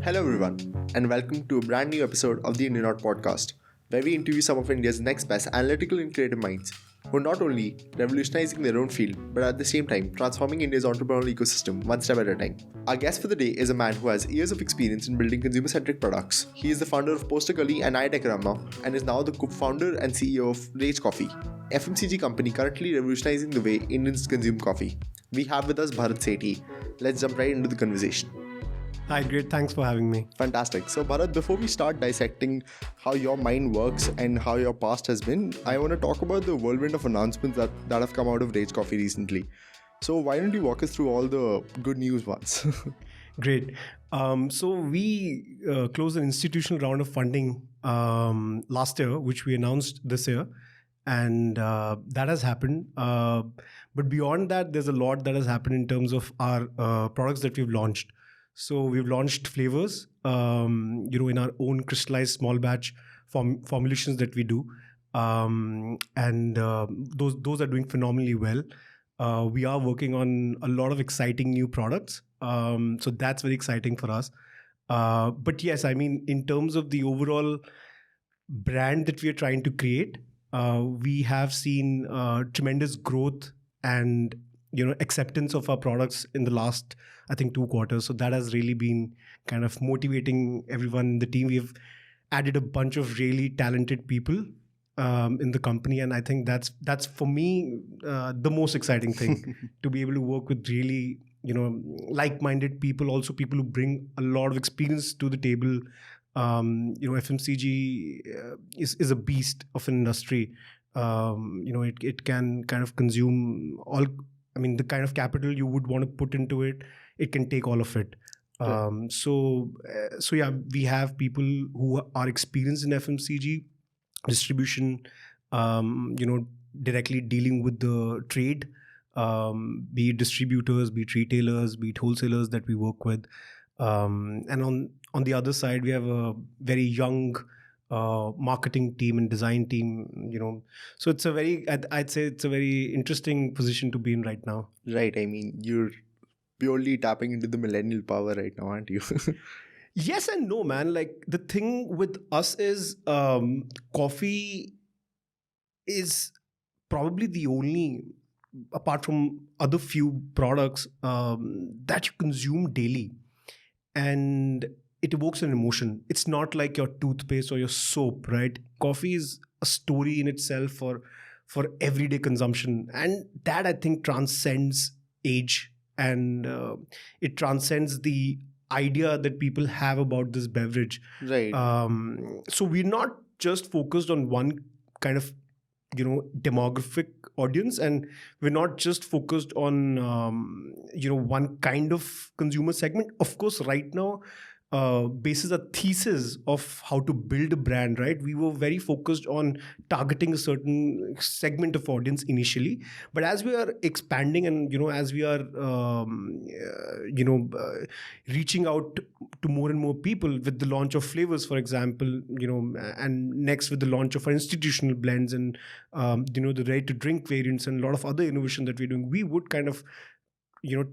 Hello, everyone, and welcome to a brand new episode of the Indianaut Podcast, where we interview some of India's next best analytical and creative minds who are not only revolutionizing their own field, but at the same time transforming India's entrepreneurial ecosystem one step at a time. Our guest for the day is a man who has years of experience in building consumer centric products. He is the founder of PostAkali and iDecorama and is now the co-founder and CEO of Rage Coffee, FMCG company currently revolutionizing the way Indians consume coffee. We have with us Bharat Sethi. Let's jump right into the conversation. Hi, great. Thanks for having me. Fantastic. So, Bharat, before we start dissecting how your mind works and how your past has been, I want to talk about the whirlwind of announcements that have come out of Rage Coffee recently. So, why don't you walk us through all the good news once? Great. So we closed an institutional round of funding last year, which we announced this year. And that has happened. But beyond that, there's a lot that has happened in terms of our products that we've launched. So we've launched flavors, in our own crystallized small batch formulations that we do, and those are doing phenomenally well. We are working on a lot of exciting new products, so that's very exciting for us. But yes, I mean, in terms of the overall brand that we are trying to create, we have seen tremendous growth and acceptance of our products in the last, I think, 2 quarters. So that has really been kind of motivating everyone in the team. We've added a bunch of really talented people in the company, and I think that's for me the most exciting thing to be able to work with really like-minded people, also people who bring a lot of experience to the table. FMCG is a beast of an industry. It can kind of consume all. I mean, the kind of capital you would want to put into it, it can take all of it. Right. So yeah, we have people who are experienced in FMCG distribution, directly dealing with the trade, be it distributors, be it retailers, be it wholesalers that we work with. And on the other side, we have a very young marketing team and design team, so it's I'd say it's a very interesting position to be in right now. Right. I mean, you're purely tapping into the millennial power right now, aren't you? Yes and no, man. Like, the thing with us is coffee is probably the only, apart from other few products, that you consume daily, and it evokes an emotion. It's not like your toothpaste or your soap, right? Coffee is a story in itself for everyday consumption, and that, I think, transcends age, and it transcends the idea that people have about this beverage. Right. So we're not just focused on one kind of demographic audience, and we're not just focused on one kind of consumer segment. Of course, right now, basis a thesis of how to build a brand, right? We were very focused on targeting a certain segment of audience initially, but as we are expanding and as we are reaching out to more and more people with the launch of flavors, for example, and next with the launch of our institutional blends and the ready to drink variants and a lot of other innovation that we're doing, we would kind of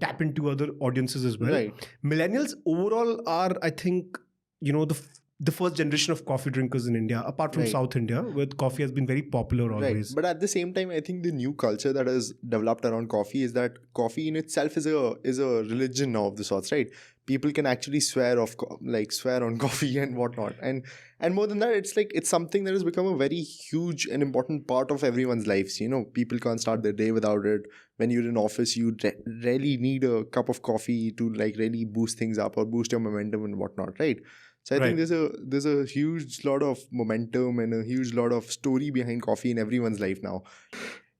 tap into other audiences as well. Right. Millennials overall are, I think, the first generation of coffee drinkers in India, apart from Right. South India, where coffee has been very popular always. Right. But at the same time, I think the new culture that has developed around coffee is that coffee in itself is a religion now of the sorts, right? People can actually swear on coffee and whatnot, and more than that, it's something that has become a very huge and important part of everyone's lives. People can't start their day without it. When you're in office, you really need a cup of coffee to really boost things up or boost your momentum and whatnot, right? So I think there's a huge lot of momentum and a huge lot of story behind coffee in everyone's life now.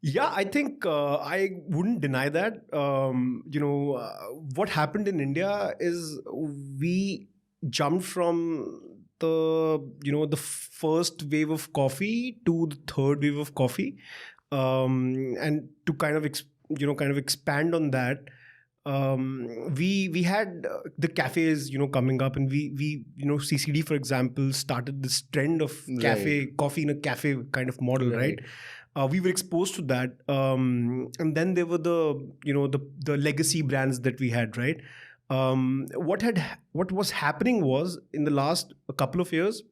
Yeah, I think I wouldn't deny that. What happened in India is we jumped from the first wave of coffee to the third wave of coffee, and to kind of expand on that. We had the cafes coming up, and we CCD, for example, started this trend of coffee in a cafe kind of model, right? We were exposed to that, and then there were the legacy brands that we had, right? What was happening was, in the last couple of years,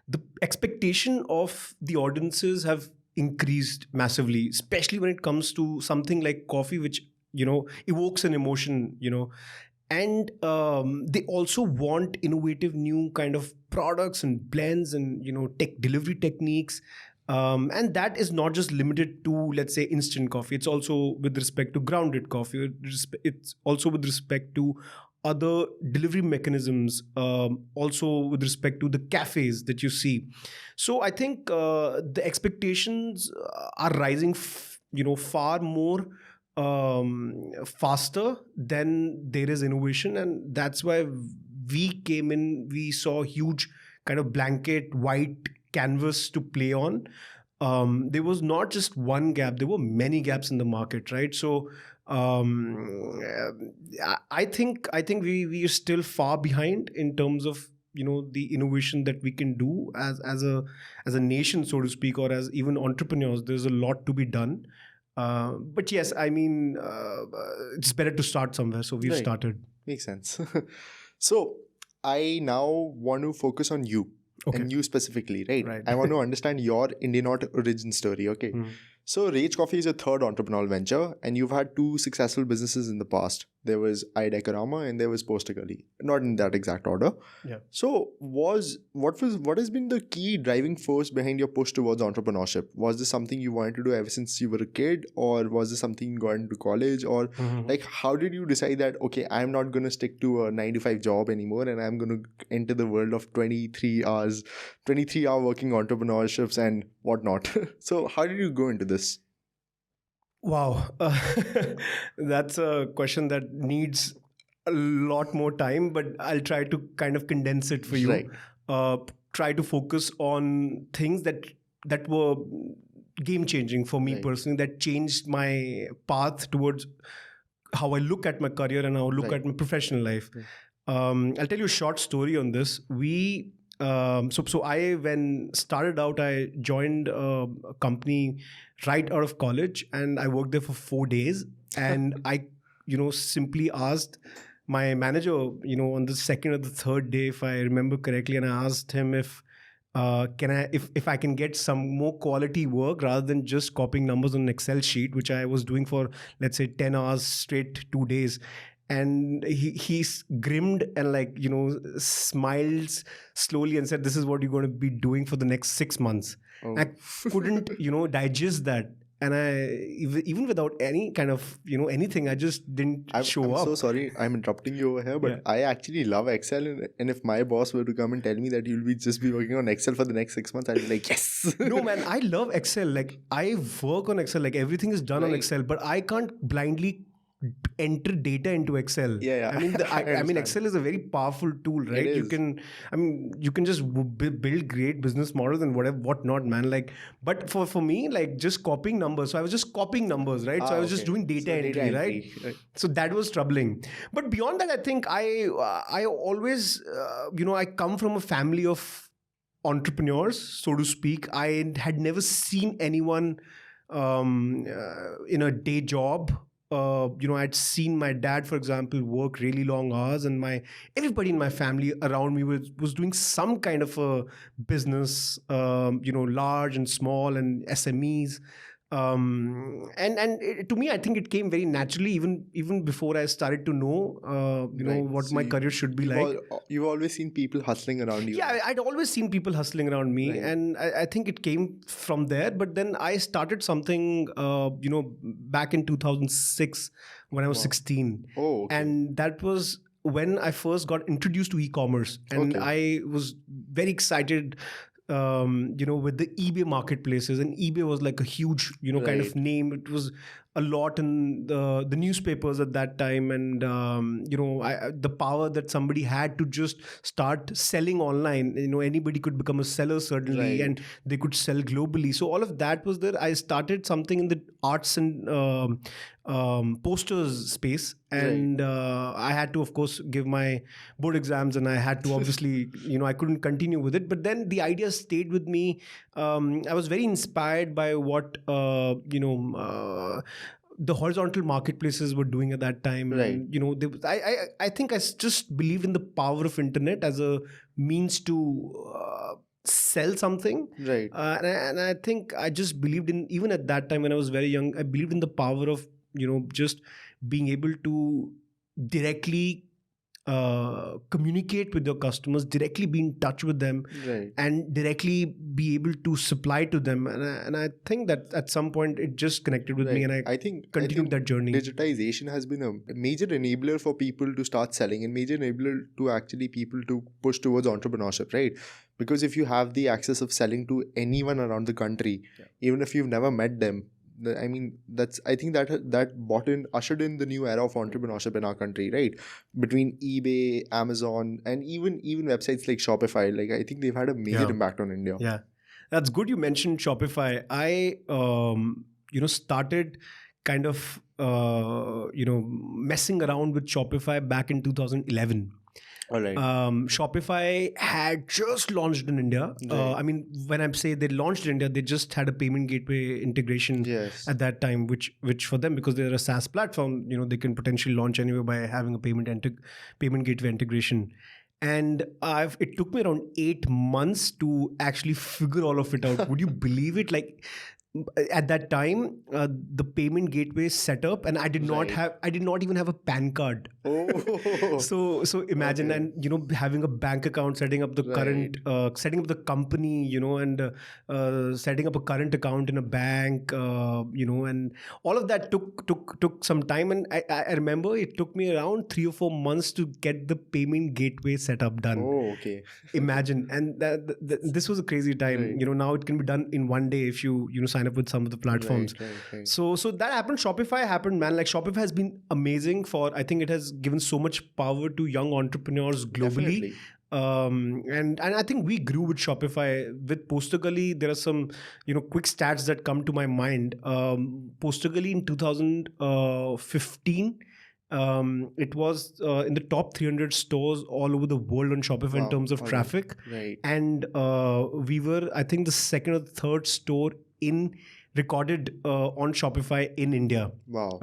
the expectation of the audiences have increased massively, especially when it comes to something like coffee, which evokes an emotion, and they also want innovative new kind of products and blends and tech delivery techniques. And that is not just limited to, let's say, instant coffee. It's also with respect to grounded coffee. It's also with respect to other delivery mechanisms, also with respect to the cafes that you see. So I think the expectations are rising far more faster than there is innovation, and that's why we came in. We saw huge kind of blanket white canvas to play on. There was not just one gap, there were many gaps in the market, right? So I think we are still far behind in terms of the innovation that we can do as a nation, so to speak, or as even entrepreneurs. There's a lot to be done. But yes, I mean, it's better to start somewhere. So we've started. Makes sense. So I now want to focus on you. Okay. And you specifically, right? Right. I want to understand your Indianaut origin story, okay? So Rage Coffee is your third entrepreneurial venture, and you've had two successful businesses in the past. There was iDecorama and there was PostAkali. Not in that exact order. Yeah. So what has been the key driving force behind your push towards entrepreneurship? Was this something you wanted to do ever since you were a kid, or was this something you got into college, or like how did you decide that, okay, I'm not going to stick to a 9-to-5 job anymore and I'm going to enter the world of 23-hour working entrepreneurships and whatnot? So how did you go into this? Wow. That's a question that needs a lot more time, but I'll try to kind of condense it for you. Right. Try to focus on things that were game changing for me personally, that changed my path towards how I look at my career and how I look at my professional life. I'll tell you a short story on this. So I, when started out, I joined a company right out of college, and I worked there for 4 days. And I, simply asked my manager, on the second or the third day, if I remember correctly, and I asked him if I can get some more quality work rather than just copying numbers on an Excel sheet, which I was doing for, let's say, 10 hours straight, 2 days. And he grinned and smiles slowly and said, "This is what you're going to be doing for the next 6 months." Oh. I couldn't digest that, and I even without any kind of anything, I just didn't show up. I'm so sorry, I'm interrupting you over here, but I actually love Excel, and if my boss were to come and tell me that you'll be just be working on Excel for the next 6 months, I'd be like, yes. No man, I love Excel. Like, I work on Excel. Like, everything is done on Excel, but I can't blindly enter data into Excel. Yeah. I mean, Excel is a very powerful tool, right? You can just build great business models and whatnot, man. Like, but for me, like, just copying numbers. So I was just copying numbers, right? So I was just doing data entry, right? So that was troubling. But beyond that, I think I always, I come from a family of entrepreneurs, so to speak. I had never seen anyone in a day job. I'd seen my dad, for example, work really long hours, and everybody in my family around me was doing some kind of a business, large and small and SMEs. To me, I think it came very naturally, even before I started to know, what so my career should be like. You've always seen people hustling around you. Yeah, I'd always seen people hustling around me, and I think it came from there. But then I started something, back in 2006 when I was 16. Oh, okay. And that was when I first got introduced to e-commerce, and I was very excited. With the eBay marketplaces, and eBay was like a huge, kind of name. It was a lot in the newspapers at that time, and the power that somebody had to just start selling online. Anybody could become a seller certainly, and they could sell globally. So all of that was there. I started something in the arts and posters space, and I had to, of course, give my board exams, and I had to obviously, I couldn't continue with it. But then the idea stayed with me. I was very inspired by what the horizontal marketplaces were doing at that time. Right. And, I think I just believed in the power of internet as a means to sell something. Right. And I think I just believed in, even at that time when I was very young, I believed in the power of, just being able to directly communicate with your customers, directly be in touch with them, Right. and directly be able to supply to them. And I think that at some point it just connected with me, and I continued that journey. Digitization has been a major enabler for people to start selling, and major enabler to actually people to push towards entrepreneurship, right? Because if you have the access of selling to anyone around the country, even if you've never met them, I think that ushered in the new era of entrepreneurship in our country, right? Between eBay, Amazon, and even websites like Shopify, like I think they've had a major impact on India. Yeah, that's good you mentioned Shopify. I started kind of messing around with Shopify back in 2011. All right. Shopify had just launched in India. Right. When I say they launched in India, they just had a payment gateway integration at that time, which for them, because they're a SaaS platform, they can potentially launch anywhere by having a payment gateway integration. And it took me around 8 months to actually figure all of it out. Would you believe it? Like, at that time, the payment gateway set up, and I did not even have a PAN card. Oh. So imagine, and having a bank account, setting up the current, setting up the company, and setting up a current account in a bank, and all of that took some time. And I remember it took me around 3 or 4 months to get the payment gateway setup done. Oh, okay. Imagine, and this was a crazy time. Right. Now it can be done in one day if you sign up with some of the platforms. Right. So that happened. Shopify happened, man. Like, Shopify has been amazing I think it has given so much power to young entrepreneurs globally. Definitely. And I think we grew with Shopify. With PostAkali, there are some quick stats that come to my mind. PostAkali in 2015, it was in the top 300 stores all over the world on Shopify in terms of traffic. Right. And we were, I think, the second or third store recorded on Shopify in India. Wow.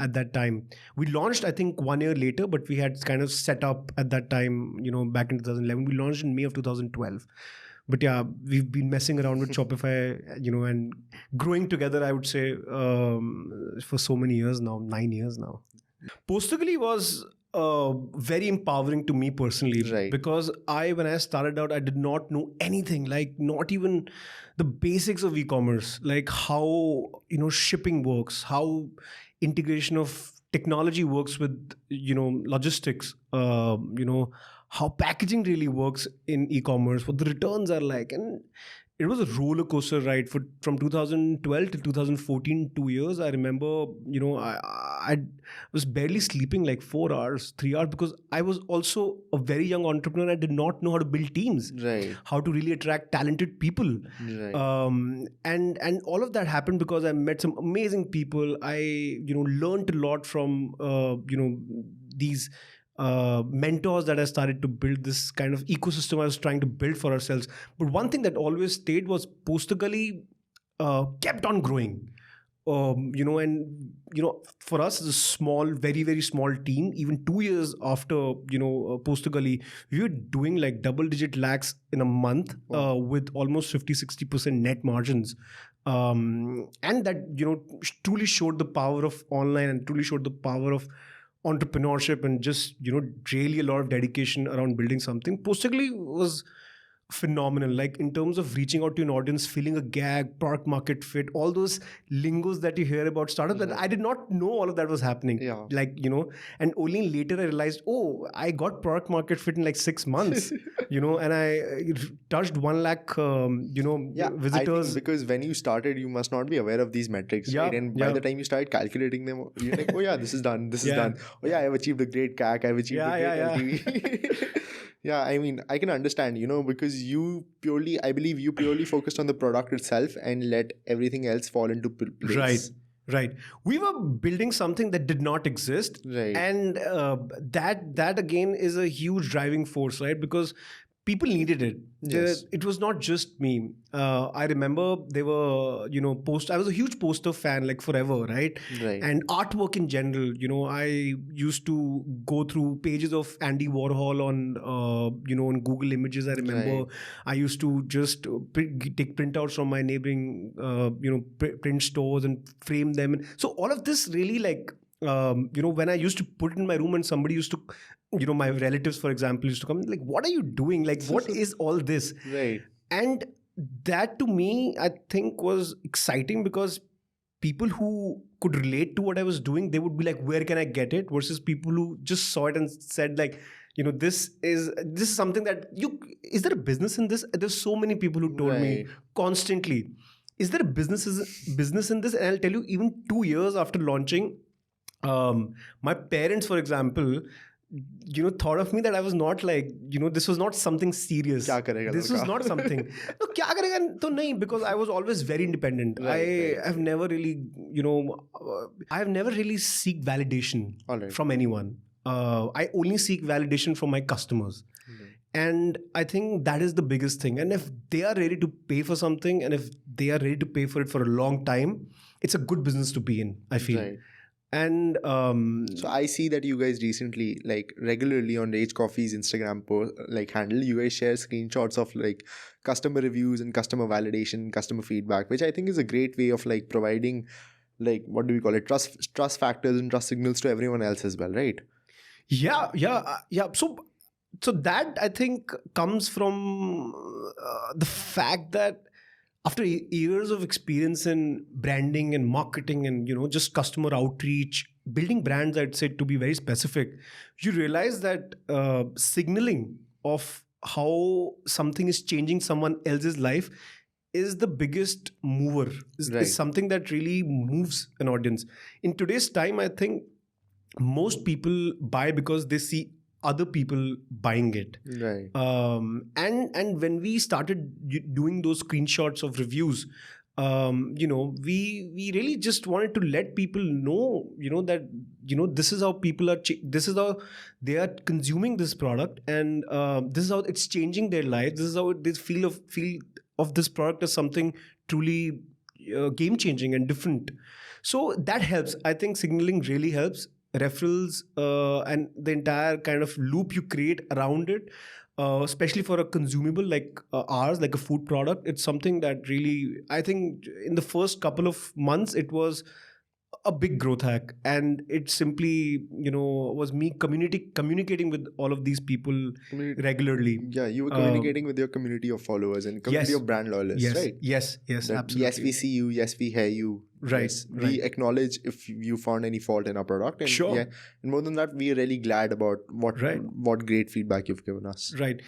At that time, we launched, I think, 1 year later, but we had kind of set up at that time, back in 2011. We launched in May of 2012. But yeah, we've been messing around with Shopify, and growing together, I would say, for so many years now, 9 years now. PostAkali was very empowering to me personally, Right. because when I started out, I did not know anything, like not even the basics of e-commerce, like how shipping works, how integration of technology works with logistics, how packaging really works in e-commerce, what the returns are like. And it was a roller coaster ride from 2012 to 2014, 2 years. I remember, I was barely sleeping like 4 hours, 3 hours, because I was also a very young entrepreneur. I did not know how to build teams, Right. how to really attract talented people. Right. And all of that happened because I met some amazing people. I, learned a lot from, these mentors that I started to build this kind of ecosystem I was trying to build for ourselves. But one thing that always stayed was PostAkali kept on growing. For us as a small, very, very small team, even 2 years after, PostAkali, we were doing like double-digit lakhs in a month with almost 50-60% net margins. And that, truly showed the power of online and truly showed the power of entrepreneurship and just really a lot of dedication around building something. PostAkali was phenomenal, like in terms of reaching out to an audience, filling a gap, product market fit, all those lingos that you hear about startups. That I did not know all of that was happening. And only later I realized, I got product market fit in like 6 months. And I touched 1 lakh visitors. I think because when you started, you must not be aware of these metrics, right? And by the time you started calculating them, you're like, this is done, this is done. I've achieved a great CAC, I've achieved a great LTV. Yeah, I mean, I can understand, because I believe you purely focused on the product itself and let everything else fall into place. Right. We were building something that did not exist. Right. And that again is a huge driving force, right? Because people needed it. Yes. It was not just me. I remember they were, I was a huge poster fan, like forever, right? Right. And artwork in general. I used to go through pages of Andy Warhol on Google Images. I remember Right. I used to just take printouts from my neighboring, print stores and frame them. So all of this really when I used to put it in my room and somebody used to, my relatives, for example, used to come like, what are you doing? Like, what is all this? Right. And that to me, I think was exciting because people who could relate to what I was doing, they would be like, where can I get it? Versus people who just saw it and said like, this is something that is there a business in this? There's so many people who told me constantly, is there a business in this? And I'll tell you, even 2 years after launching, my parents, for example, thought of me that I was not like, this was not something serious. Kya karega This was not something. No, kya karega? To nahi, because I was always very independent. I have never really, I have never really seek validation from anyone. I only seek validation from my customers. And I think that is the biggest thing. And if they are ready to pay for something, and if they are ready to pay for it for a long time, it's a good business to be in, I feel. Right. And so I see that you guys recently, like regularly on Rage Coffee's Instagram handle, you guys share screenshots of like customer reviews and customer validation, customer feedback, which I think is a great way of like providing, like, what do we call it, trust factors and trust signals to everyone else as well, right? Yeah. So that I think comes from the fact that after years of experience in branding and marketing and just customer outreach, building brands, I'd say, to be very specific, you realize that signaling of how something is changing someone else's life is the biggest mover, is something that really moves an audience. In today's time, I think most people buy because they see other people buying it. Right. And when we started doing those screenshots of reviews, we really just wanted to let people know, that, this is how people are, this is how they are consuming this product, and this is how it's changing their life. This is how they feel of this product as something truly game changing and different. So that helps. I think signaling really helps. Referrals and the entire kind of loop you create around it, especially for a consumable like ours, like a food product, it's something that really, I think in the first couple of months, it was a big growth hack. And it simply, was me communicating with all of these people regularly. Yeah, you were communicating with your community of followers and community of brand loyalists, right? Yes, absolutely. Yes, we see you. Yes, we hear you. Right. Yes, we acknowledge if you found any fault in our product. And sure. Yeah, and more than that, we are really glad about what great feedback you've given us. Right.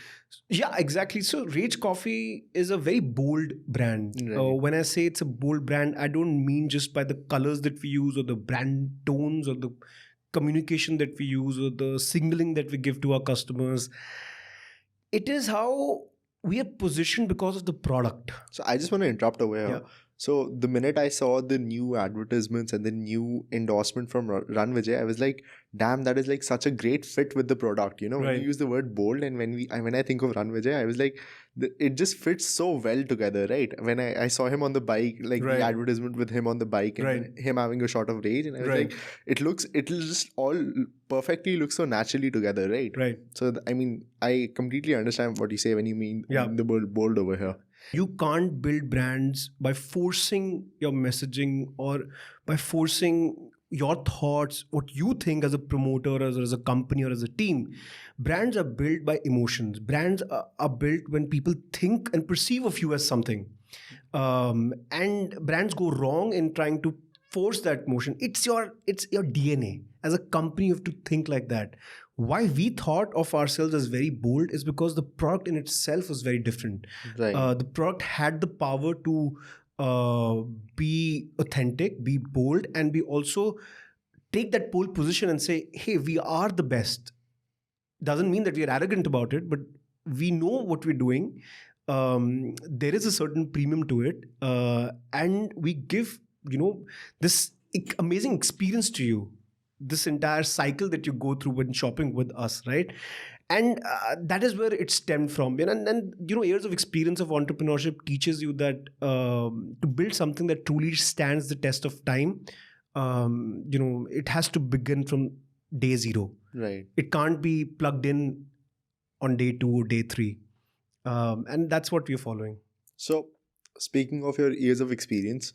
Yeah, exactly. So Rage Coffee is a very bold brand. Right. When I say it's a bold brand, I don't mean just by the colors that we use or the brand tones or the communication that we use or the signaling that we give to our customers. It is how we are positioned because of the product. So I just want to interrupt over here. Yeah. So the minute I saw the new advertisements and the new endorsement from Run Vijay, I was like, damn, that is like such a great fit with the product. When you use the word bold, and when I think of Run Vijay, I was like, it just fits so well together, right? When I saw him on the bike, like the advertisement with him on the bike and him having a shot of Rage, and I was like, it'll just all perfectly looks so naturally together, right? Right. So I mean, I completely understand what you say when you mean the word bold over here. You can't build brands by forcing your messaging or by forcing your thoughts, what you think as a promoter, or as a company, or as a team. Brands are built by emotions. Brands are built when people think and perceive of you as something. And brands go wrong in trying to force that motion. It's your DNA. As a company, you have to think like that. Why we thought of ourselves as very bold is because the product in itself was very different. Right. The product had the power to be authentic, be bold, and be also take that pole position and say, hey, we are the best. Doesn't mean that we are arrogant about it, but we know what we're doing. There is a certain premium to it. And we give, this amazing experience to you. This entire cycle that you go through when shopping with us, right? And that is where it stemmed from. And years of experience of entrepreneurship teaches you that to build something that truly stands the test of time, it has to begin from day zero. Right. It can't be plugged in on day 2 or day 3. And that's what we're following. So, speaking of your years of experience,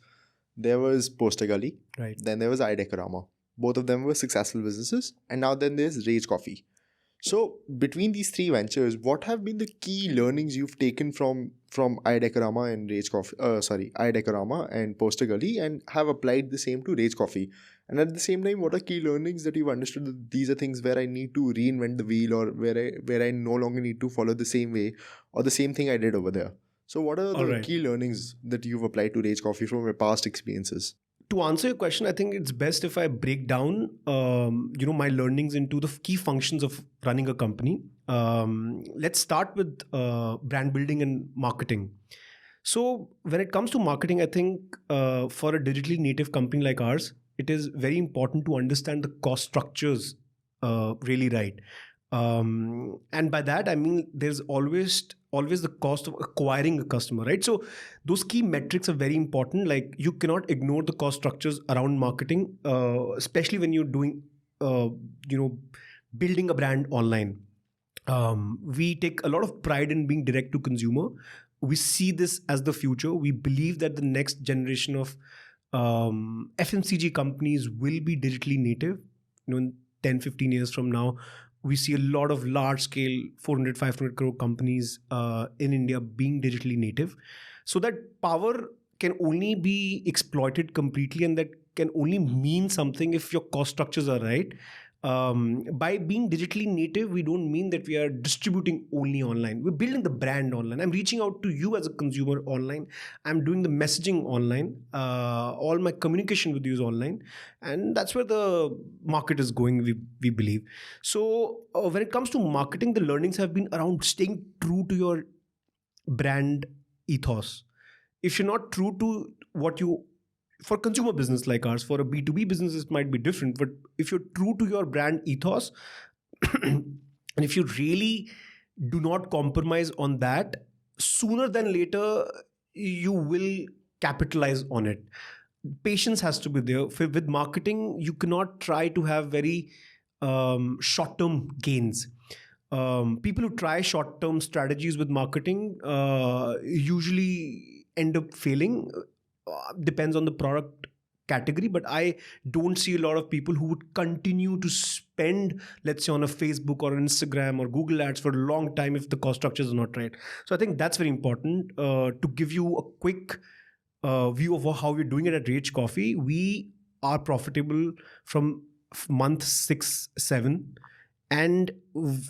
there was PostAkali, Right. then there was iDecorama. Both of them were successful businesses, and now then there's Rage Coffee. So, between these three ventures, what have been the key learnings you've taken from iDecorama and iDecorama and PostAkali, and have applied the same to Rage Coffee? And at the same time, what are key learnings that you've understood that these are things where I need to reinvent the wheel, or where I no longer need to follow the same way or the same thing I did over there? So, what are the key learnings that you've applied to Rage Coffee from your past experiences? To answer your question, I think it's best if I break down, my learnings into the key functions of running a company. Let's start with brand building and marketing. So when it comes to marketing, I think for a digitally native company like ours, it is very important to understand the cost structures really right. And by that, I mean, there's always the cost of acquiring a customer, right? So those key metrics are very important. Like, you cannot ignore the cost structures around marketing, especially when you're doing, building a brand online. We take a lot of pride in being direct to consumer. We see this as the future. We believe that the next generation of FMCG companies will be digitally native. In 10, 15 years from now, we see a lot of large scale 400, 500 crore companies in India being digitally native. So that power can only be exploited completely, and that can only mean something if your cost structures are right. By being digitally native, we don't mean that we are distributing only online. We're building the brand online. I'm reaching out to you as a consumer online. I'm doing the messaging online. All my communication with you is online. And that's where the market is going, we believe. So when it comes to marketing, the learnings have been around staying true to your brand ethos. If you're not true to what you... For consumer business like ours, for a B2B business, it might be different. But if you're true to your brand ethos, and if you really do not compromise on that, sooner than later, you will capitalize on it. Patience has to be there. With marketing, you cannot try to have very short-term gains. People who try short-term strategies with marketing usually end up failing. Depends on the product category, but I don't see a lot of people who would continue to spend, let's say, on a Facebook or Instagram or Google ads for a long time if the cost structures are not right. So I think that's very important. To give you a quick view of how we're doing it at Rage Coffee, we are profitable from month 6, 7. And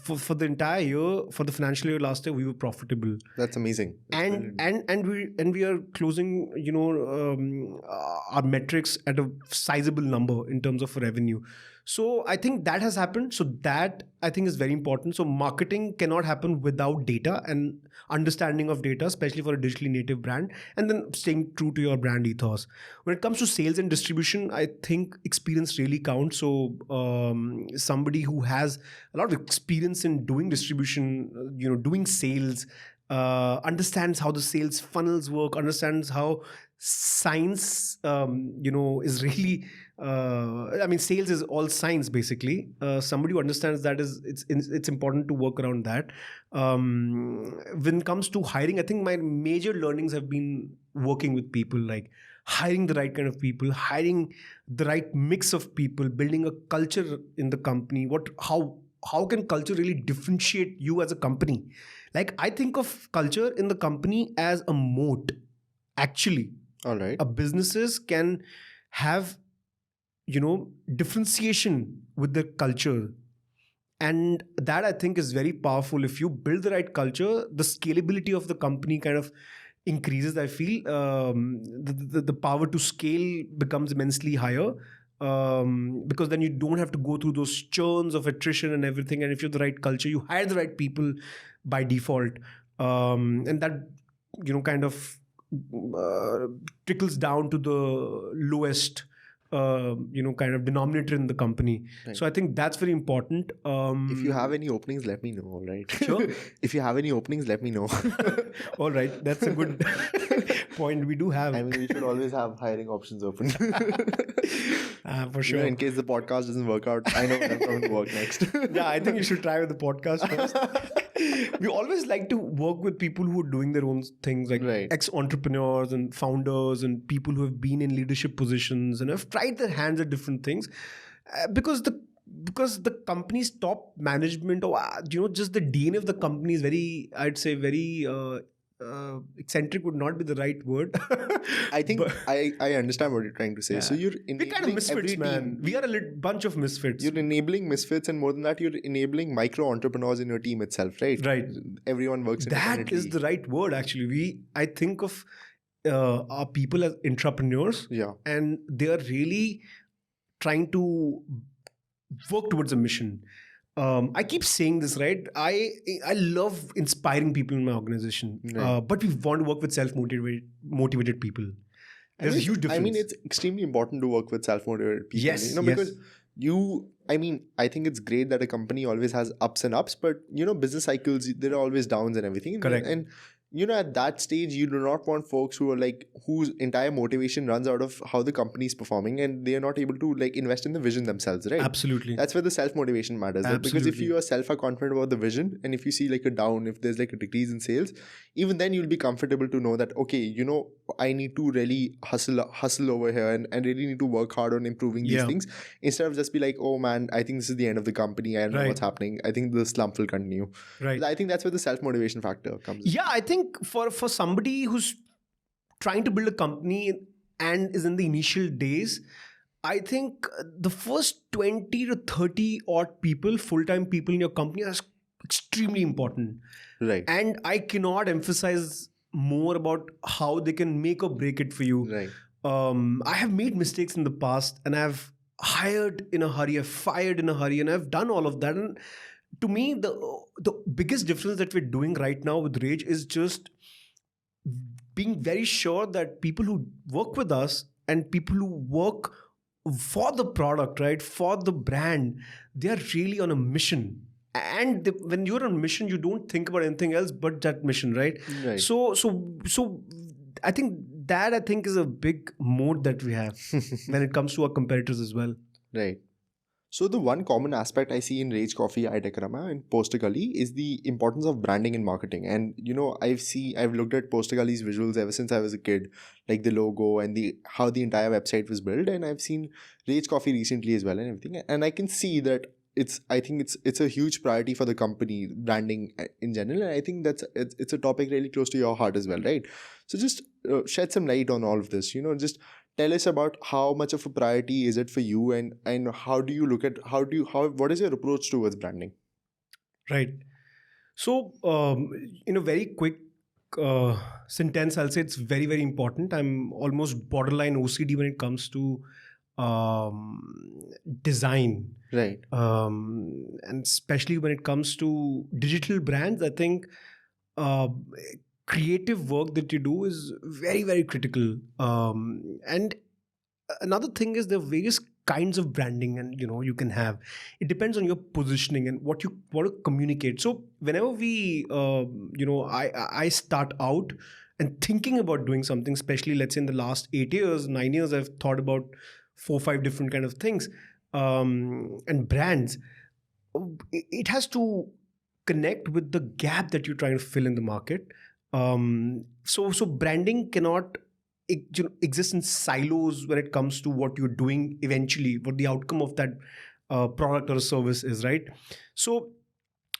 for the entire year, for the financial year last year, we were profitable. That's amazing. And we are closing, our metrics at a sizable number in terms of revenue. So I think that has happened. So that, I think, is very important. So marketing cannot happen without data and understanding of data, especially for a digitally native brand, and then staying true to your brand ethos. When it comes to sales and distribution, I think experience really counts. So somebody who has a lot of experience in doing distribution, doing sales, understands how the sales funnels work, understands how science, is really... sales is all science, basically. Somebody who understands that it's important to work around that. When it comes to hiring, I think my major learnings have been working with people, like hiring the right kind of people, hiring the right mix of people, building a culture in the company. How can culture really differentiate you as a company? Like, I think of culture in the company as a moat, actually. All right. Businesses can have, differentiation with the culture. And that, I think, is very powerful. If you build the right culture, the scalability of the company kind of increases, I feel. The power to scale becomes immensely higher. Because then you don't have to go through those churns of attrition and everything. And if you have the right culture, you hire the right people by default. And that, kind of trickles down to the lowest kind of denominator in the company. Right. So I think that's very important. If you have any openings, let me know. All right. Sure. If you have any openings, let me know. All right, that's a good point. We do have. I mean, we should always have hiring options open. For sure. In case the podcast doesn't work out, I know I'm going to work next. Yeah, I think you should try with the podcast first. We always like to work with people who are doing their own things, like Right. ex-entrepreneurs and founders and people who have been in leadership positions and have tried their hands at different things, because the company's top management, or just the DNA of the company is very, I'd say, very eccentric would not be the right word. I think But- I understand what you're trying to say. Yeah. So you're We're kind of enabling misfits, every man. team. We are a bunch of misfits. You're enabling misfits, and more than that, you're enabling micro entrepreneurs in your team itself, right? Right. Everyone works That independently. is the right word, actually. I think of our people as entrepreneurs, Yeah. and they are really trying to work towards a mission. I keep saying this, right? I love inspiring people in my organization, Right. but we want to work with self-motivated people. There's a huge difference. I mean, it's extremely important to work with self-motivated people. Yes, Because I think it's great that a company always has ups and ups, but business cycles, there are always downs and everything. Correct. And at that stage, you do not want folks who are like, whose entire motivation runs out of how the company is performing, and they are not able to like invest in the vision themselves, right? Absolutely. That's where the self-motivation matters. Right? Because if Absolutely. you are confident about the vision, and if you see like a down, if there's like a decrease in sales, even then you'll be comfortable to know that, okay, I need to really hustle over here and really need to work hard on improving these Yeah. things, instead of just be like, oh man, I think this is the end of the company. I don't know Right. what's happening. I think the slump will continue. Right. I think that's where the self-motivation factor comes in. Yeah, I think for somebody who's trying to build a company and is in the initial days, I think the first 20 to 30 odd people, full-time people in your company, are extremely important. Right. And I cannot emphasize more about how they can make or break it for you. Right. I have made mistakes in the past, and I've hired in a hurry, I've fired in a hurry, and I've done all of that. And to me, the biggest difference that we're doing right now with Rage is just being very sure that people who work with us and people who work for the product, right, for the brand, they are really on a mission. And when you're on a mission, you don't think about anything else but that mission, right? Right. So I think is a big moat that we have when it comes to our competitors as well. Right. So the one common aspect I see in Rage Coffee, iDecorama, and PostAkali is the importance of branding and marketing. And I've looked at PostAkali's visuals ever since I was a kid, like the logo and how the entire website was built. And I've seen Rage Coffee recently as well and everything. And I can see that I think it's a huge priority for the company, branding in general. And I think it's a topic really close to your heart as well, right? So just shed some light on all of this. Just tell us about how much of a priority is it for you, and how do you look at what is your approach towards branding? Right. So in a very quick sentence, I'll say it's very, very important. I'm almost borderline OCD when it comes to design. Right. And especially when it comes to digital brands, I think creative work that you do is very, very critical. And another thing is there are various kinds of branding, and you can have. It depends on your positioning and what you want to communicate. So whenever we, I start out and thinking about doing something, especially let's say in the last 8 years, 9 years, I've thought about 4-5 different kind of things. And brands, it has to connect with the gap that you're trying to fill in the market. So branding cannot exist in silos when it comes to what you're doing eventually, what the outcome of that product or service is, right? So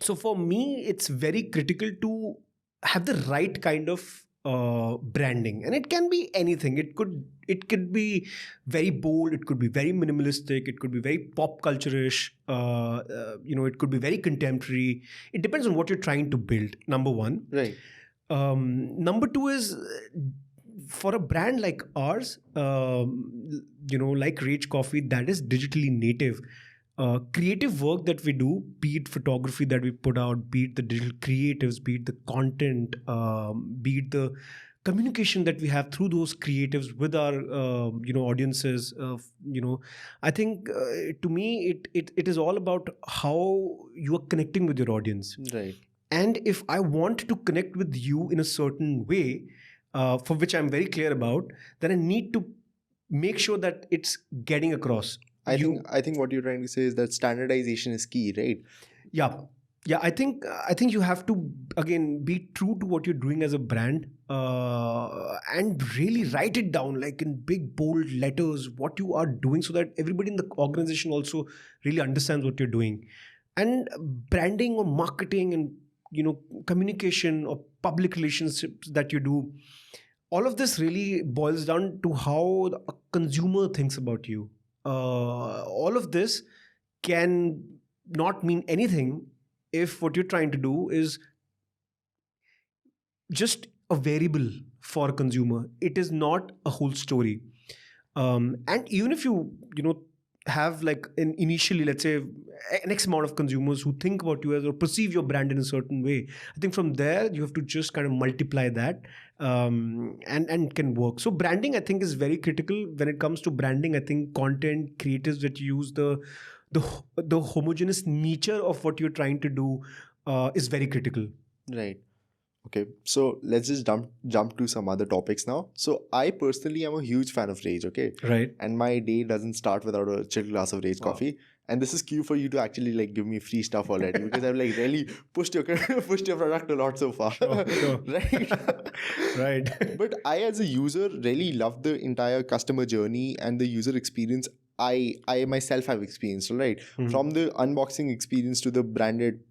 for me, it's very critical to have the right kind of branding, and it can be anything. It could be very bold, it could be very minimalistic, it could be very pop culture-ish, it could be very contemporary. It depends on what you're trying to build, number one. Right. Number two is, for a brand like ours, like Rage Coffee, that is digitally native. Creative work that we do, be it photography that we put out, be it the digital creatives, be it the content, be it the communication that we have through those creatives with our audiences, I think to me it is all about how you are connecting with your audience. Right. And if I want to connect with you in a certain way, for which I'm very clear about, then I need to make sure that it's getting across. I think what you're trying to say is that standardization is key, right? Yeah, I think you have to again be true to what you're doing as a brand, and really write it down like in big bold letters what you are doing, so that everybody in the organization also really understands what you're doing. And branding or marketing and communication or public relationships that you do, all of this really boils down to how a consumer thinks about you. All of this can not mean anything if what you're trying to do is just a variable for a consumer. It is not a whole story. And even if you have like initially, let's say, an X amount of consumers who think about you as or perceive your brand in a certain way, I think from there you have to just kind of multiply that, and can work. So branding, I think, is very critical. When it comes to branding, I think content, creatives that you use, the homogeneous nature of what you're trying to do is very critical. Right. Okay, so let's just jump to some other topics now. So I personally am a huge fan of Rage, okay? Right. And my day doesn't start without a chilled glass of Rage coffee. And this is cue for you to actually like give me free stuff already, because I've like really pushed your product a lot so far. Sure. Right? Right. But I, as a user, really love the entire customer journey and the user experience I myself have experienced, right? Mm-hmm. From the unboxing experience to the branded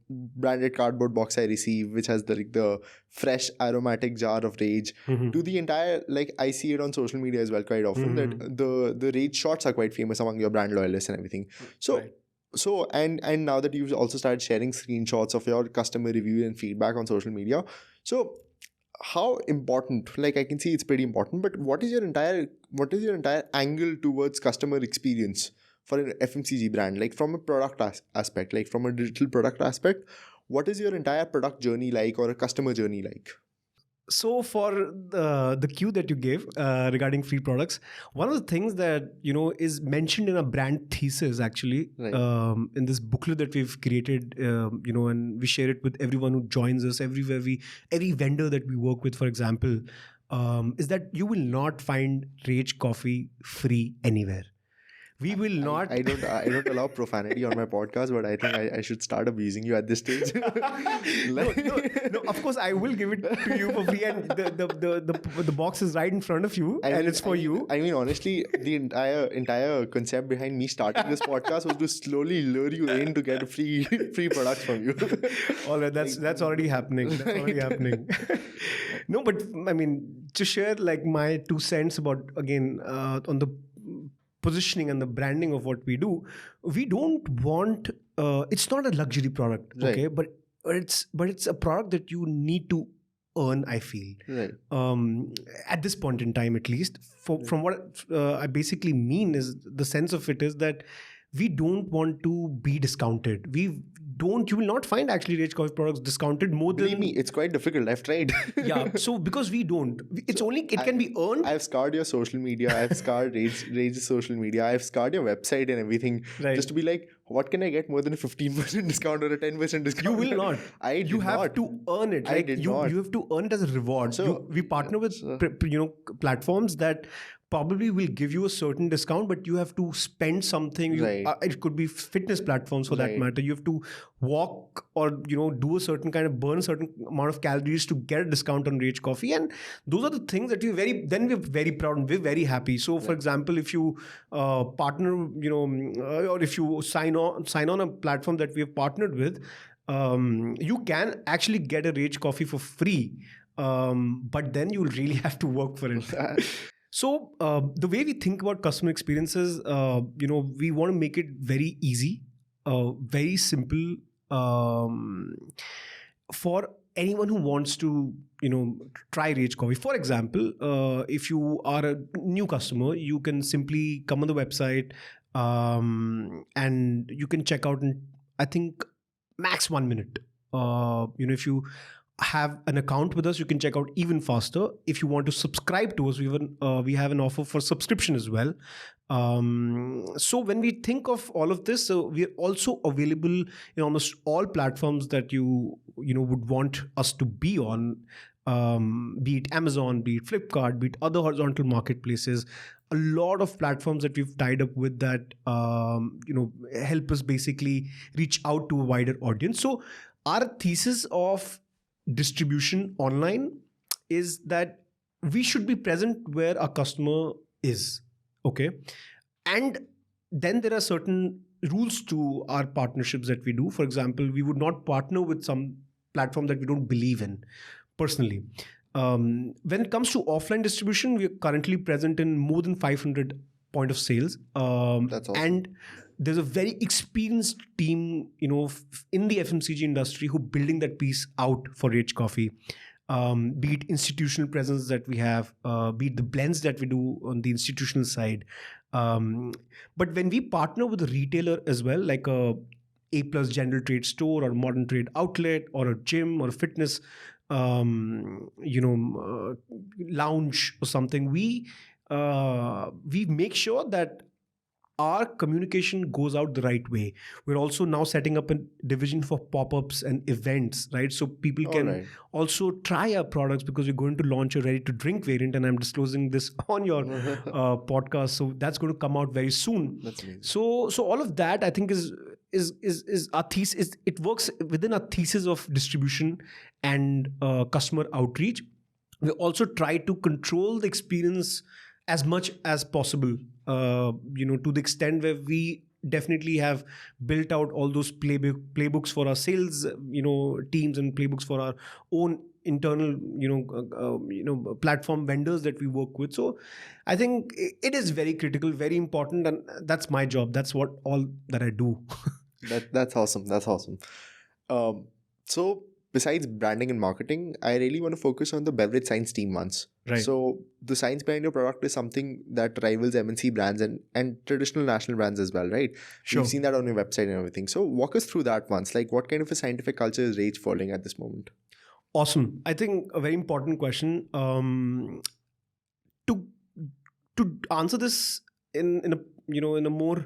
cardboard box I receive, which has the fresh aromatic jar of Rage, Mm-hmm. to the entire, like, I see it on social media as well quite often, Mm-hmm. that the Rage shots are quite famous among your brand loyalists and everything. So Right. so and now that you've also started sharing screenshots of your customer review and feedback on social media, so how important, like I can see it's pretty important, but what is your entire angle towards customer experience for an FMCG brand, like from a product aspect, like from a digital product aspect? What is your entire product journey like, or a customer journey like? So for the cue that you gave regarding free products, one of the things that is mentioned in a brand thesis, actually, Right. In this booklet that we've created, and we share it with everyone who joins us, every vendor that we work with, for example, is that you will not find Rage coffee free anywhere. We will not. I don't allow profanity on my podcast, but I think I should start abusing you at this stage. No, of course I will give it to you for free, and the box is right in front of you, it's for you. I mean, honestly, the entire concept behind me starting this podcast was to slowly lure you in to get free products from you. All right, that's already happening. That's already happening. No, but I mean, to share like my 2 cents about, again, on the positioning and the branding of what we do, we don't want, it's not a luxury product, Right. okay, but it's a product that you need to earn, I feel, Right. at this point in time, at least. From what I basically mean is, the sense of it is that we don't want to be discounted. You will not find actually Rage coffee products discounted more than. Believe me, it's quite difficult. I've tried. Yeah, so because we don't, it can be earned. I've scarred your social media. I've scarred Rage's social media. I've scarred your website and everything. Right. Just to be like, what can I get more than a 15% discount or a 10% discount? You will not. You have to earn it. I did not. You have to earn it as a reward. So, we partner with platforms that probably will give you a certain discount, but you have to spend something. Right. It could be fitness platforms for that Right. matter. You have to walk or do a certain kind of, burn a certain amount of calories to get a discount on Rage coffee, and those are the things that we're very proud and we're very happy. So for example, if you partner, or if you sign on a platform that we have partnered with, you can actually get a Rage coffee for free, but then you'll really have to work for it. So the way we think about customer experiences, we want to make it very easy, very simple, for anyone who wants to, try Rage coffee. For example, if you are a new customer, you can simply come on the website, and you can check out in, I think, max 1 minute. If you have an account with us, you can check out even faster. If you want to subscribe to us, we have an offer for subscription as well. So when we think of all of this, we are also available in almost all platforms that you would want us to be on, be it Amazon, be it Flipkart, be it other horizontal marketplaces. A lot of platforms that we've tied up with that help us basically reach out to a wider audience. So our thesis of distribution online is that we should be present where our customer is. Okay. And then there are certain rules to our partnerships that we do. For example, we would not partner with some platform that we don't believe in personally. When it comes to offline distribution, we are currently present in more than 500 point of sales. That's awesome. And there's a very experienced team, in the FMCG industry who building that piece out for Rage Coffee. Be it institutional presence that we have, be it the blends that we do on the institutional side. But when we partner with a retailer as well, like a A+ general trade store or modern trade outlet or a gym or a fitness lounge or something, we make sure that our communication goes out the right way. We're also now setting up a division for pop-ups and events, right? So people can also try our products, because we're going to launch a ready-to-drink variant, and I'm disclosing this on your podcast. So that's going to come out very soon. That's amazing. So all of that, I think, is our thesis. It works within our thesis of distribution and customer outreach. We also try to control the experience as much as possible, to the extent where we definitely have built out all those playbooks for our sales, teams, and playbooks for our own internal, platform vendors that we work with. So I think it is very critical, very important, and that's my job. That's all that I do. That's awesome. That's awesome. So besides branding and marketing, I really want to focus on the beverage science team once. Right. So the science behind your product is something that rivals MNC brands and traditional national brands as well, right? Sure. We've seen that on your website and everything. So walk us through that once. Like, what kind of a scientific culture is Rage following at this moment? Awesome. I think a very important question. To answer this in a more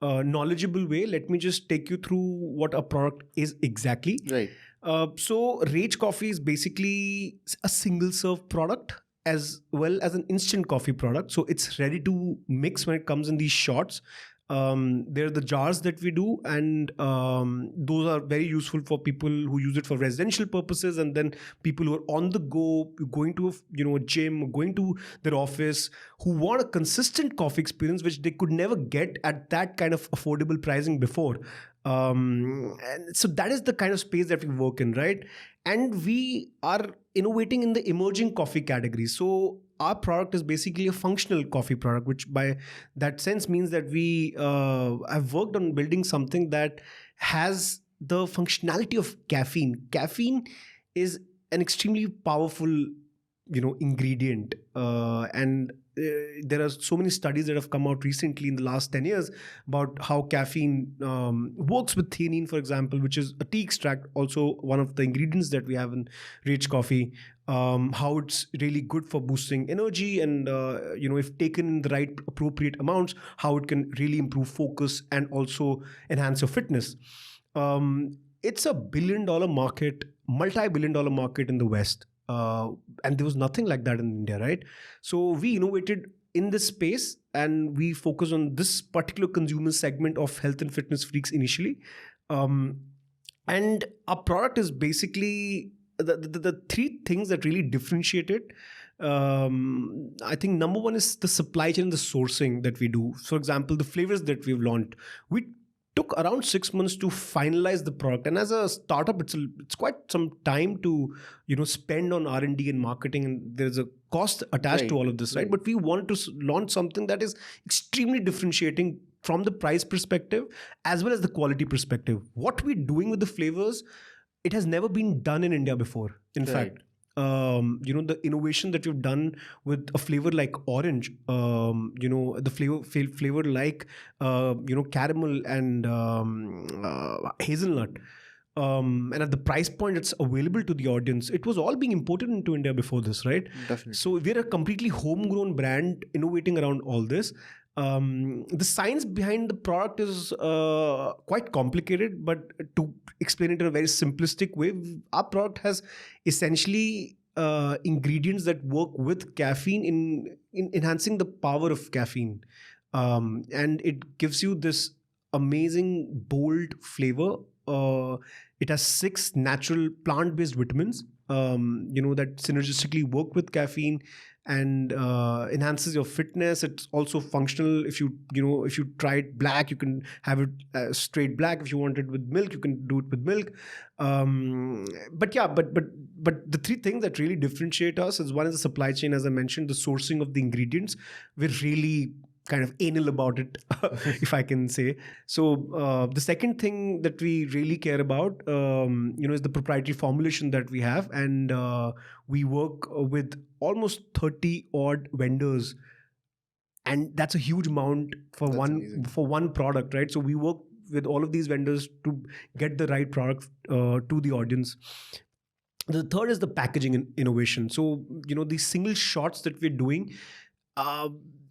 knowledgeable way, let me just take you through what a product is exactly. Right. So Rage Coffee is basically a single serve product as well as an instant coffee product. So it's ready to mix when it comes in these shots. They're the jars that we do, and those are very useful for people who use it for residential purposes, and then people who are on the go, going to a gym, going to their office, who want a consistent coffee experience which they could never get at that kind of affordable pricing before. And so that is the kind of space that we work in, right? And we are innovating in the emerging coffee category. So our product is basically a functional coffee product, which by that sense means that we have worked on building something that has the functionality of caffeine. Caffeine is an extremely powerful, ingredient, and there are so many studies that have come out recently in the last 10 years about how caffeine works with theanine, for example, which is a tea extract, also one of the ingredients that we have in Rage Coffee. How it's really good for boosting energy, and if taken in the right appropriate amounts, how it can really improve focus and also enhance your fitness. It's a billion-dollar market, multi-billion-dollar market in the West. And there was nothing like that in India, right? So we innovated in this space, and we focus on this particular consumer segment of health and fitness freaks initially. And our product is basically the three things that really differentiate it. I think number one is the supply chain and the sourcing that we do. For example, the flavors that we've launched, we took around 6 months to finalize the product, and as a startup, it's quite some time to spend on R&D and marketing, and there's a cost attached to all of this, right? But we wanted to launch something that is extremely differentiating from the price perspective as well as the quality perspective. What we're doing with the flavors, it has never been done in India before. In fact, the innovation that we've done with a flavor like orange, the flavor like caramel and hazelnut, and at the price point it's available to the audience. It was all being imported into India before this, right? Definitely. So we're a completely homegrown brand innovating around all this. The science behind the product is quite complicated, but to explain it in a very simplistic way, our product has essentially ingredients that work with caffeine in enhancing the power of caffeine, and it gives you this amazing bold flavor. It has 6 natural plant-based vitamins, that synergistically work with caffeine and enhances your fitness. It's also functional. If you try it black, you can have it straight black. If you want it with milk, you can do it with milk. But the 3 things that really differentiate us is, one is the supply chain, as I mentioned, the sourcing of the ingredients. We're really kind of anal about it, if I can say. So the second thing that we really care about, is the proprietary formulation that we have, and we work with almost 30 odd vendors, and that's a huge amount for one product, right? So we work with all of these vendors to get the right product to the audience. The third is the packaging and innovation. So these single shots that we're doing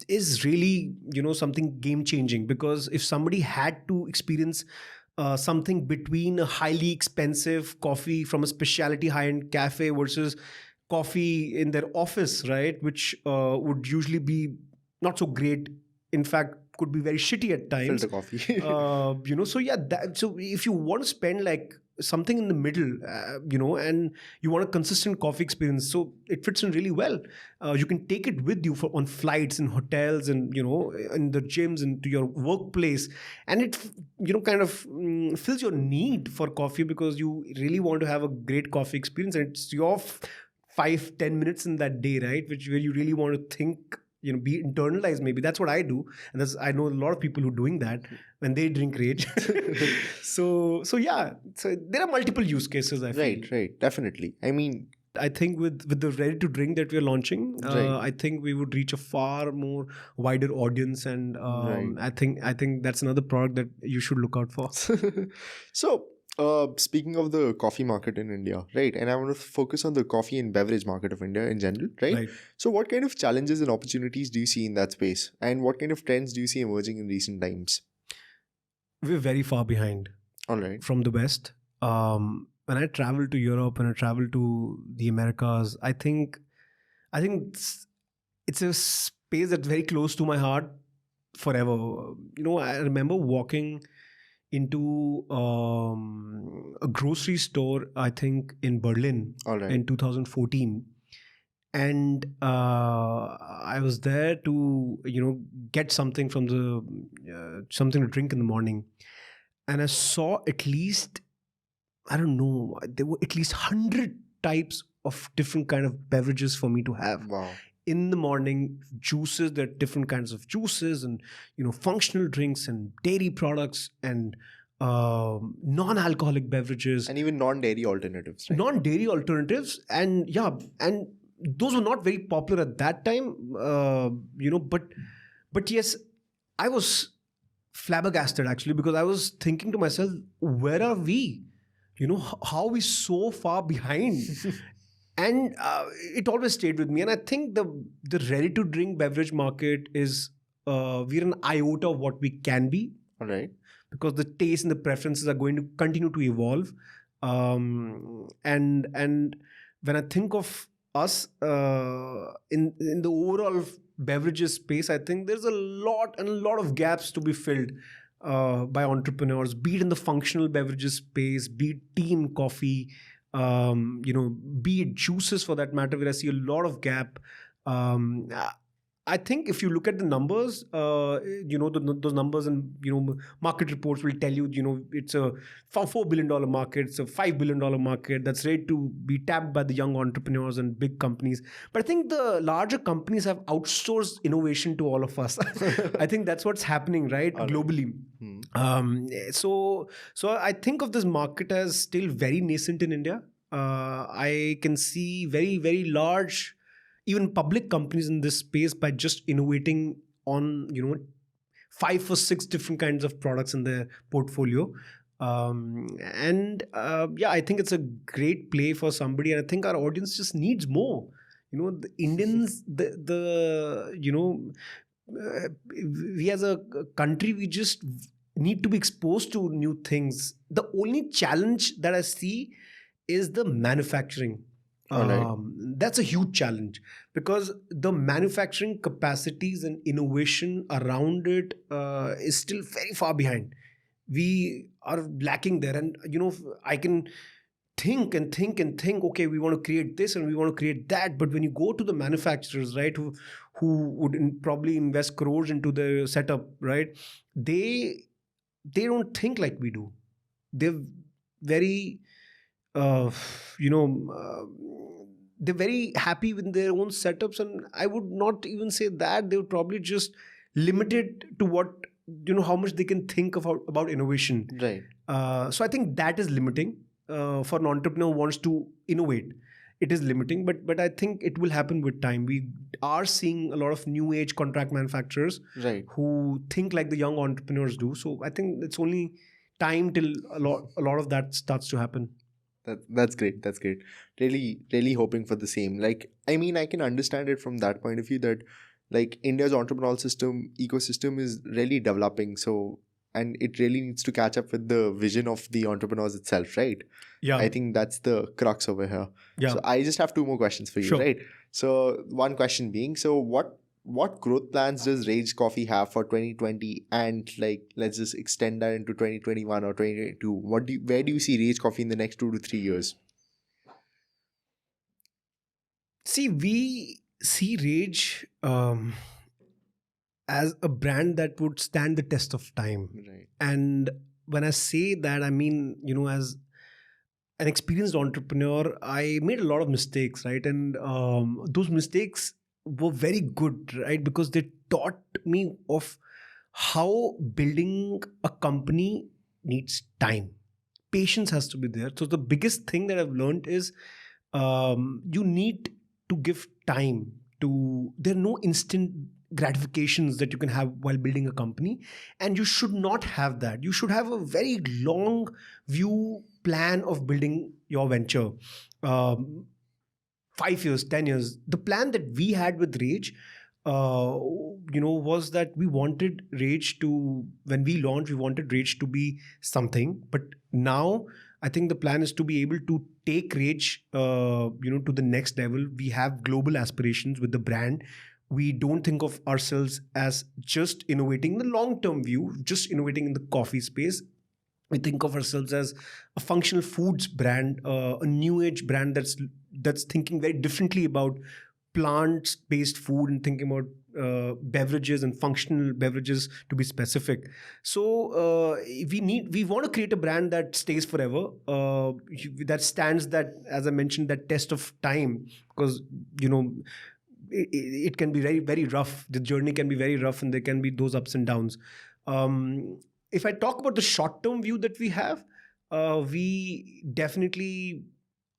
is really something game changing, because if somebody had to experience something between a highly expensive coffee from a specialty high-end cafe versus coffee in their office, right, which would usually be not so great, in fact could be very shitty at times, filter coffee. So if you want to spend like something in the middle, and you want a consistent coffee experience, so it fits in really well. You can take it with you on flights, in hotels, and in the gyms, and to your workplace, and it kind of fills your need for coffee, because you really want to have a great coffee experience, and it's your 5-10 minutes in that day, right, where you really want to think, be internalized. Maybe that's what I do, and I know a lot of people who are doing that when they drink rage. So there are multiple use cases, I feel. Right, definitely. I mean, I think with the ready to drink that we're launching, I think we would reach a far more wider audience, and I think that's another product that you should look out for. So speaking of the coffee market in India, right, and I want to focus on the coffee and beverage market of India in general, right? So what kind of challenges and opportunities do you see in that space, and what kind of trends do you see emerging in recent times? We're very far behind, all right, from the West. When I travel to Europe and I travel to the Americas, I think it's a space that's very close to my heart forever. I remember walking into a grocery store, I think in Berlin, in 2014, and I was there to get something from the something to drink in the morning, and I saw at least, I don't know, there were at least 100 types of different kind of beverages for me to have. Wow. In the morning, juices, there are different kinds of juices, and functional drinks, and dairy products, and non-alcoholic beverages, and even non-dairy alternatives, right? Non-dairy alternatives, and those were not very popular at that time, but yes, I was flabbergasted actually, because I was thinking to myself, where are we? How are we so far behind? And it always stayed with me. And I think the ready-to-drink beverage market is, we're an iota of what we can be. All right. Because the taste and the preferences are going to continue to evolve. And when I think of us in the overall beverages space, I think there's a lot of gaps to be filled by entrepreneurs, be it in the functional beverages space, be it tea and coffee, be it juices for that matter, where I see a lot of gap. I think if you look at the numbers, those numbers and market reports will tell you, it's a $4 billion market, it's a $5 billion market that's ready to be tapped by the young entrepreneurs and big companies. But I think the larger companies have outsourced innovation to all of us. I think that's what's happening, right, globally. So I think of this market as still very nascent in India. I can see very, very large, even public companies in this space, by just innovating on 5 or 6 different kinds of products in their portfolio. And I think it's a great play for somebody, and I think our audience just needs more. The Indians, the we as a country, we just need to be exposed to new things. The only challenge that I see is the manufacturing. All right. That's a huge challenge, because the manufacturing capacities and innovation around it is still very far behind. We are lacking there, and I can think and think and think, okay, we want to create this and we want to create that, but when you go to the manufacturers, right, who would probably invest crores into their setup, right, they don't think like we do. They're very uh, you know they're very happy with their own setups, and I would not even say that. They would probably just limit it to what, how much they can think about innovation. Right. So I think that is limiting for an entrepreneur who wants to innovate. It is limiting, but I think it will happen with time. We are seeing a lot of new age contract manufacturers Right. who think like the young entrepreneurs do. So I think it's only time till a lot of that starts to happen. That's great. That's great. Really, really hoping for the same. Like, I mean, I can understand it from that point of view that, like, India's entrepreneurial ecosystem is really developing. So, and it really needs to catch up with the vision of the entrepreneurs itself, right? Yeah. I think that's the crux over here. Yeah. So I just have two more questions for you, Sure. right? So one question being, so what growth plans does Rage Coffee have for 2020, and like let's just extend that into 2021 or 2022? Where do you see Rage Coffee in the next 2 to 3 years? See, we see Rage as a brand that would stand the test of time. Right. And when I say that, I mean, as an experienced entrepreneur, I made a lot of mistakes, right? And those mistakes were very good, right? Because they taught me of how building a company needs time. Patience has to be there. So the biggest thing that I've learned is you need to give time to. There are no instant gratifications that you can have while building a company, and you should not have that. You should have a very long view plan of building your venture. 5 years, 10 years. The plan that we had with Rage, was that we wanted Rage to, when we launched, we wanted Rage to be something. But now I think the plan is to be able to take Rage, to the next level. We have global aspirations with the brand. We don't think of ourselves as just innovating in the long-term view, just innovating in the coffee space. We think of ourselves as a functional foods brand, a new age brand that's thinking very differently about plant-based food and thinking about beverages and functional beverages, to be specific. So we want to create a brand that stays forever, that stands that, as I mentioned, that test of time, because it can be very, very rough. The journey can be very rough, and there can be those ups and downs. If I talk about the short-term view that we have, we definitely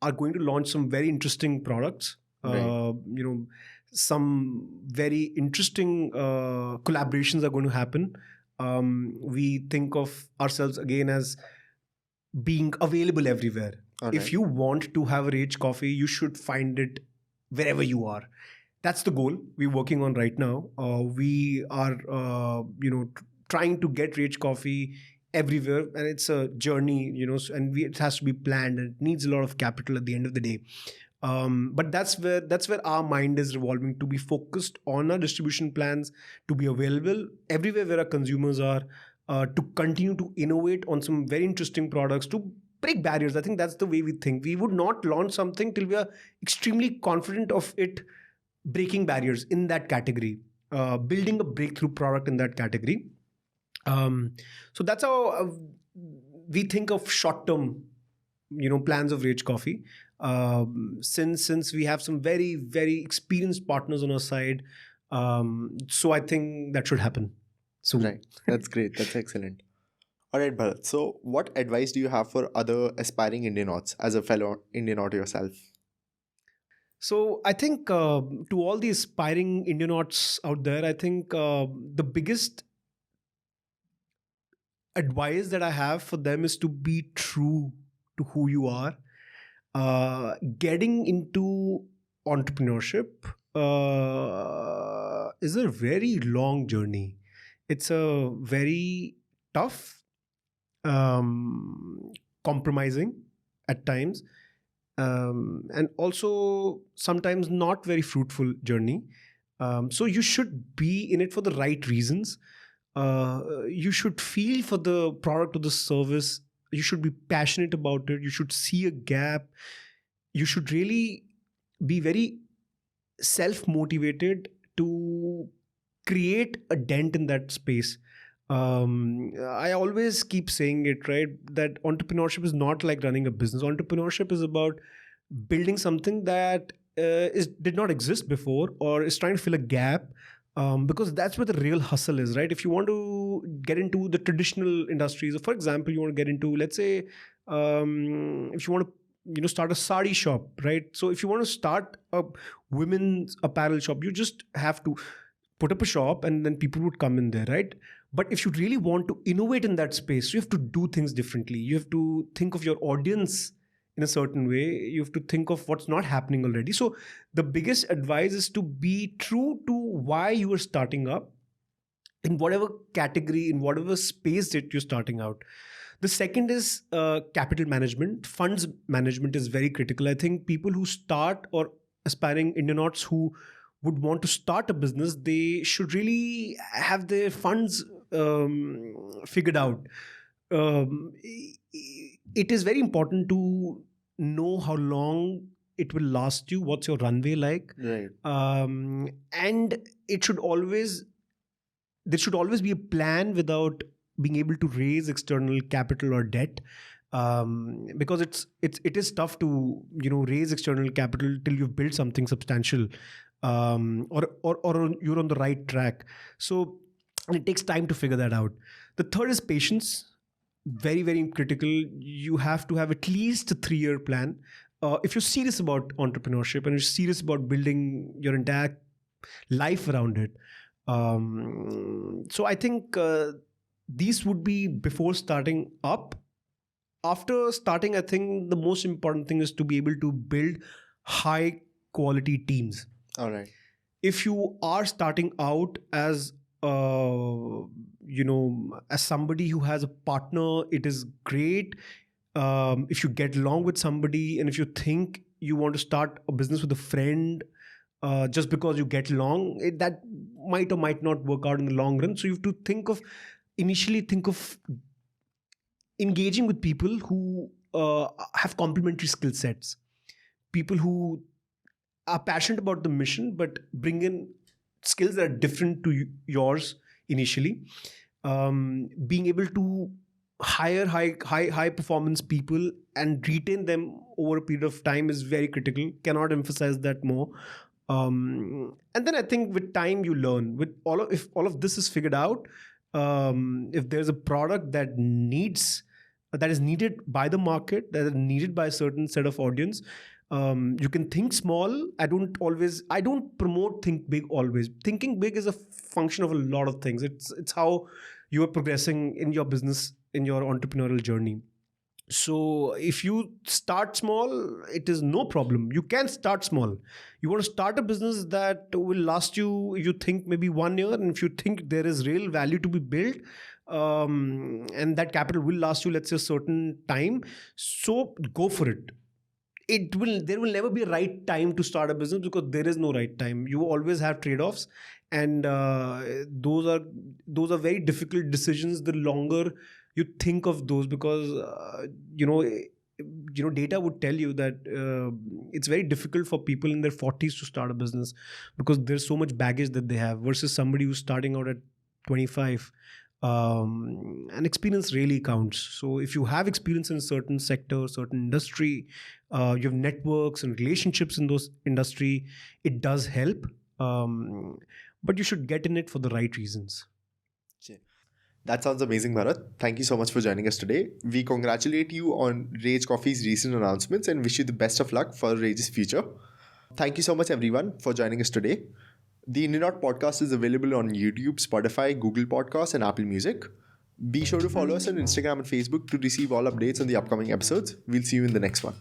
are going to launch some very interesting products. Right. Some very interesting collaborations are going to happen. We think of ourselves again as being available everywhere. All If right. you want to have a Rage coffee, you should find it wherever you are. That's the goal we're working on right now. We are, trying to get Rage coffee everywhere, and it's a journey, and it has to be planned, and it needs a lot of capital at the end of the day. But that's where our mind is revolving, to be focused on our distribution plans, to be available everywhere where our consumers are, to continue to innovate on some very interesting products, to break barriers. I think that's the way we think. We would not launch something till we are extremely confident of it breaking barriers in that category, building a breakthrough product in that category. So that's how we think of short-term, plans of Rage Coffee. Since we have some very, very experienced partners on our side, so I think that should happen soon. Right. That's great. That's excellent. All right, Bharat. So, what advice do you have for other aspiring Indianauts as a fellow Indianaut yourself? So I think to all the aspiring Indianauts out there, I think the biggest advice that I have for them is to be true to who you are. Getting into entrepreneurship is a very long journey. It's a very tough, compromising at times, and also sometimes not very fruitful journey. So you should be in it for the right reasons. You should feel for the product or the service. You should be passionate about it. You should see a gap. You should really be very self-motivated to create a dent in that space. I always keep saying it, right? That entrepreneurship is not like running a business. Entrepreneurship is about building something that did not exist before, or is trying to fill a gap. Because that's where the real hustle is, right? If you want to get into the traditional industries, for example, you want to get into, let's say, if you want to start a sari shop, right? So if you want to start a women's apparel shop, you just have to put up a shop and then people would come in there, right? But if you really want to innovate in that space, you have to do things differently. You have to think of your audience in a certain way. You have to think of what's not happening already. So the biggest advice is to be true to why you are starting up, in whatever category, in whatever space that you're starting out. The second is capital management. Funds management is very critical. I think people who start, or aspiring Indianauts who would want to start a business, they should really have their funds figured out. It is very important to know how long it will last you, what's your runway like. Right. And there should always be a plan without being able to raise external capital or debt. Because it is tough to raise external capital till you've built something substantial, or you're on the right track. So it takes time to figure that out. The third is patience. Very, very critical. You have to have at least a 3-year plan. If you're serious about entrepreneurship and you're serious about building your entire life around it. So I think these would be before starting up. After starting, I think the most important thing is to be able to build high quality teams. All right. If you are starting out as as somebody who has a partner, it is great. If you get along with somebody, and if you think you want to start a business with a friend, just because you get along, that might or might not work out in the long run. So you have to initially think of engaging with people who have complementary skill sets, people who are passionate about the mission but bring in skills that are different to yours initially. Being able to hire high performance people and retain them over a period of time is very critical. Cannot emphasize that more. And then I think with time you learn. If all of this is figured out, if there's a product that is needed by the market, that is needed by a certain set of audience, you can think small. I don't promote think big always. Thinking big is a function of a lot of things. It's how you are progressing in your business, in your entrepreneurial journey. So if you start small, it is no problem. You can start small. You want to start a business that will last you think maybe 1 year, and if you think there is real value to be built, and that capital will last you, let's say, a certain time, so go for it. There will never be a right time to start a business, because there is no right time. You always have trade-offs, and those are very difficult decisions the longer you think of those, because data would tell you that it's very difficult for people in their 40s to start a business, because there's so much baggage that they have, versus somebody who's starting out at 25. And experience really counts. So if you have experience in a certain sector, certain industry, you have networks and relationships in those industry, it does help. But you should get in it for the right reasons. That sounds amazing, Bharat. Thank you so much for joining us today. We congratulate you on Rage Coffee's recent announcements and wish you the best of luck for Rage's future. Thank you so much, everyone, for joining us today. The Indianaut Podcast is available on YouTube, Spotify, Google Podcasts, and Apple Music. Be sure to follow us on Instagram and Facebook to receive all updates on the upcoming episodes. We'll see you in the next one.